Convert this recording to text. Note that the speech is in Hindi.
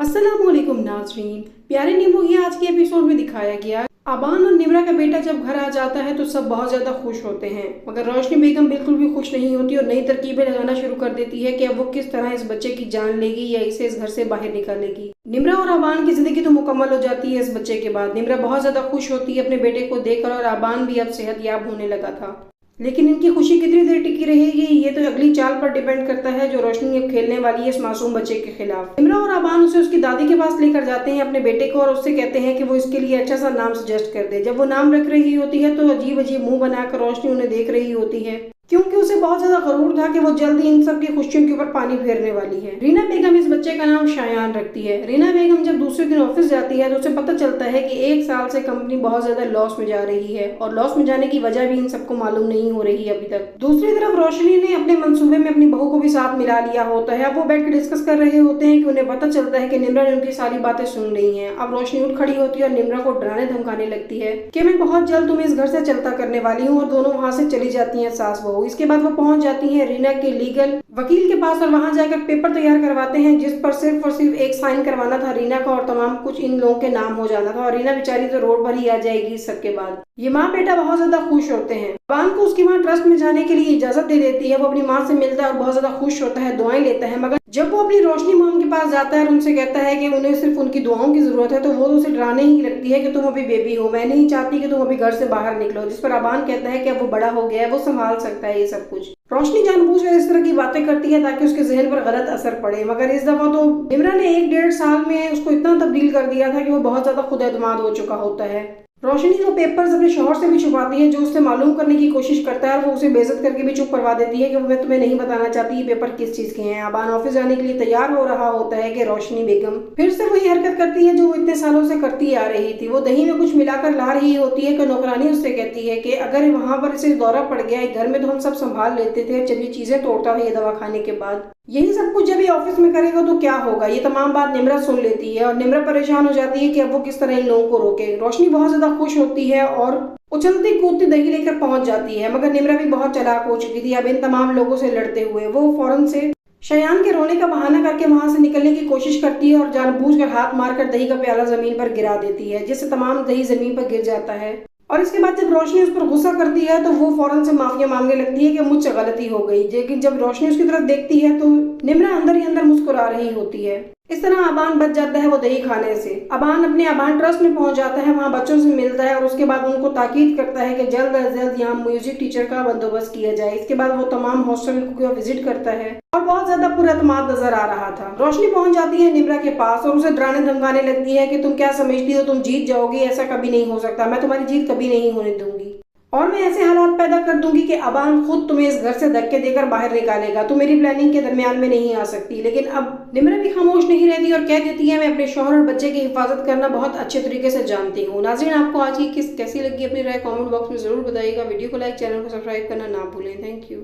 अस्सलामुअलैकुम नाज़रीन, प्यारे नींबू ये आज के एपिसोड में दिखाया गया। अबान और निम्रा का बेटा जब घर आ जाता है तो सब बहुत ज्यादा खुश होते हैं, मगर रोशनी बेगम बिल्कुल भी खुश नहीं होती और नई तरकीबें लगाना शुरू कर देती है कि अब वो किस तरह इस बच्चे की जान लेगी या इसे इस घर से बाहर निकालेगी। निम्रा और अबान की जिंदगी तो मुकम्मल हो जाती है इस बच्चे के बाद। निम्रा बहुत ज्यादा खुश होती है अपने बेटे को देखकर और अबान भी अब सेहतयाब होने लगा था, लेकिन इनकी खुशी कितनी देर टिकी रहेगी ये तो अगली चाल पर डिपेंड करता है जो रोशनी अब खेलने वाली है इस मासूम बच्चे के खिलाफ। निम्रा और अबान उसे उसकी दादी के पास लेकर जाते हैं अपने बेटे को और उससे कहते हैं कि वो इसके लिए अच्छा सा नाम सजेस्ट कर दे। जब वो नाम रख रही होती है तो अजीब अजीब मुंह बनाकर रोशनी उन्हें देख रही होती है, क्योंकि उसे बहुत ज्यादा गरूर था कि वो जल्दी इन सब की खुशियों के ऊपर पानी फेरने वाली है। रीना बेगम इस बच्चे का नाम शायान रखती है। रीना बेगम जब दूसरे दिन ऑफिस जाती है तो उसे पता चलता है कि 1 साल से कंपनी बहुत ज्यादा लॉस में जा रही है और लॉस में जाने की वजह भी इन सबको मालूम नहीं हो रही है अभी तक। दूसरी तरफ रोशनी ने अपने मंसूबे में अपनी बहू को भी साथ मिला लिया होता है। अब वो बैठ कर डिस्कस कर रहे होते हैं कि उन्हें पता चलता है कि निम्रा ने उनकी सारी बातें सुन रही है। अब रोशनी उठ खड़ी होती है और निम्रा को डराने धमकाने लगती है कि मैं बहुत जल्द तुम्हें इस घर से चलता करने वाली हूँ, और दोनों वहाँ से चली जाती है सास बहू। इसके बाद वो पहुंच जाती है रीना के लीगल वकील के पास और वहां जाकर पेपर तैयार करवाते हैं जिस पर सिर्फ और सिर्फ एक साइन करवाना था रीना का और तमाम कुछ इन लोगों के नाम हो जाना था, और रीना बेचारी तो रोड पर ही आ जाएगी इस सब के बाद। ये माँ बेटा बहुत ज्यादा खुश होते हैं। अबान को उसकी माँ ट्रस्ट में जाने के लिए इजाजत दे देती है। वो अपनी माँ से मिलता है और बहुत ज्यादा खुश होता है, दुआएं लेता है। मगर जब वो अपनी रोशनी मॉम के पास जाता है और उनसे कहता है कि उन्हें सिर्फ उनकी दुआओं की जरूरत है, तो वो उसे डराने ही लगती है कि तुम अभी बेबी हो, मैं नहीं चाहती कि तुम अभी घर से बाहर निकलो। जिस पर अबान कहता है कि अब वो बड़ा हो गया है, वो संभाल सकता है ये सब कुछ। रोशनी जानबूझकर इस तरह की बातें करती है ताकि उसके जहन पर गलत असर पड़े, मगर इस दफा तो निम्रा ने 1-1.5 साल में उसको इतना तब्दील कर दिया था कि वो बहुत ज्यादा खुद एतमाद हो चुका होता है। रोशनी जो पेपर्स अपने शौहर से भी छुपाती है, जो उससे मालूम करने की कोशिश करता है, वो उसे बेइज्जत करके भी चुप करवा देती है कि मैं तुम्हें नहीं बताना चाहती ये पेपर किस चीज के हैं। अबान ऑफिस जाने के लिए तैयार हो रहा होता है कि रोशनी बेगम फिर से वही हरकत करती है जो वो इतने सालों से करती आ रही थी। वो दही में कुछ मिलाकर ला रही होती है कि नौकरानी उससे कहती है कि अगर वहां पर इसे दौरा पड़ गया, घर में तो हम सब संभाल लेते थे, जब ये चीजें तोड़ता था ये दवा खाने के बाद, यही सब कुछ जब ये ऑफिस में करेगा तो क्या होगा। ये तमाम बात निम्रा सुन लेती है और निम्रा परेशान हो जाती है कि अब वो किस तरह इन लोगों को रोके। रोशनी बहुत ज्यादा खुश होती है और उछलती कूदती दही लेकर पहुंच जाती है, मगर निम्रा भी बहुत चालाक हो चुकी थी। अब इन तमाम लोगों से लड़ते हुए वो फौरन से शायान के रोने का बहाना करके वहां से निकलने की कोशिश करती है और जानबूझकर हाथ मारकर दही का प्याला जमीन पर गिरा देती है, जिससे तमाम दही जमीन पर गिर जाता है। और इसके बाद जब रोशनी उस पर गुस्सा करती है तो वो फौरन से माफिया मांगने लगती है कि मुझसे गलती हो गई। लेकिन जब रोशनी उसकी तरफ देखती है तो निम्रा अंदर ही अंदर मुस्कुरा रही होती है। इस तरह अबान बच जाता है वो दही खाने से। अबान अपने अबान ट्रस्ट में पहुंच जाता है, वहां बच्चों से मिलता है और उसके बाद उनको ताकीद करता है कि जल्द अज जल्द यहाँ म्यूजिक टीचर का बंदोबस्त किया जाए। इसके बाद वो तमाम हॉस्टल को विजिट करता है और बहुत ज्यादा पुरअतमाद नजर आ रहा था। रोशनी पहुंच जाती है निम्रा के पास और उसे डराने धमकाने लगती है कि तुम क्या समझती हो तुम जीत जाओगी, ऐसा कभी नहीं हो सकता, मैं तुम्हारी जीत कभी नहीं होने दूंगी और मैं ऐसे हालात पैदा कर दूंगी कि अबान खुद तुम्हें इस घर से धक्के देकर बाहर निकालेगा, तुम मेरी प्लानिंग के दरमियान में नहीं आ सकती। लेकिन अब निम्रा भी खामोश नहीं रहती और कह देती है मैं अपने शौहर और बच्चे की हिफाजत करना बहुत अच्छे तरीके से जानती हूँ। नाज़रीन, आपको आज की किस कैसी लगी अपनी राय कमेंट बॉक्स में जरूर बताइएगा। वीडियो को लाइक, चैनल को सब्सक्राइब करना ना भूलें। Thank you.